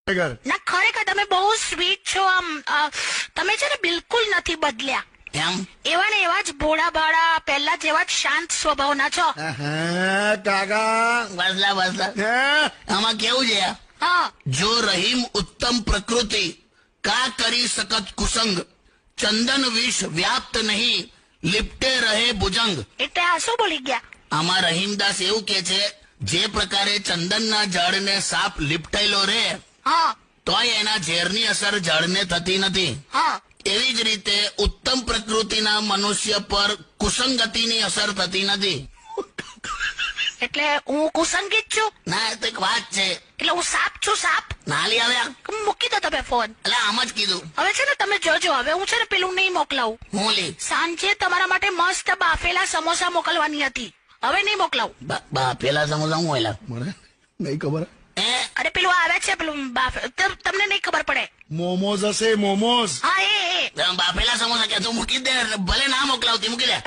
ના ખરેખર તમે બહુ સ્વીટ છો. આમ તમે છે ને બિલકુલ નથી બદલ્યા. એમ એવા ને એવા જ ભોળા ભાળા પહેલા જેવા જ શાંત સ્વભાવના છો. કાકા બસલા આમાં કેવું છે? હા જો રહીમ ઉત્તમ પ્રકૃતિ કા કરી શકત કુસંગ, ચંદન વિષ વ્યાપ્ત નહીં લિપટે રહે ભુજંગ. એટલે આ શું બોલી ગયા? આમાં રહીમદાસ એવું કે છે, જે પ્રકારે ચંદનના ઝાડને સાપ લીપટાયેલો રહે હા તોય એના ઝેરની અસર ઝાડને થતી નથી, હા એવી જ રીતે ઉત્તમ પ્રકૃતિના મનુષ્ય પર કુસંગતિની અસર થતી નથી. એટલે હું કુસંગીત છું? ના, એ તો એક વાત છે. એટલે હું સાપ છું? સાપ નાલી આવ્યા મૂકી દો તમે ફોન. એટલે આમ જ કીધું. હવે છે ને તમે જોજો, હવે હું છે ને પેલું નહીં મોકલાવું. હું લી સાંજે તમારા માટે મસ્ત બાફેલા સમોસા મોકલવાની હતી, હવે નહીં મોકલાવું. પેલા સમોસા હું હોય મને નહીં ખબર. અરે પેલું આવે છે પેલું તમને નહીં ખબર પડે. મોમોઝ હશે, મોમોઝ. હા એ બાફેલા સમોસા કે તું મૂકી દે, ભલે ના મોકલાવતી મૂકી દે.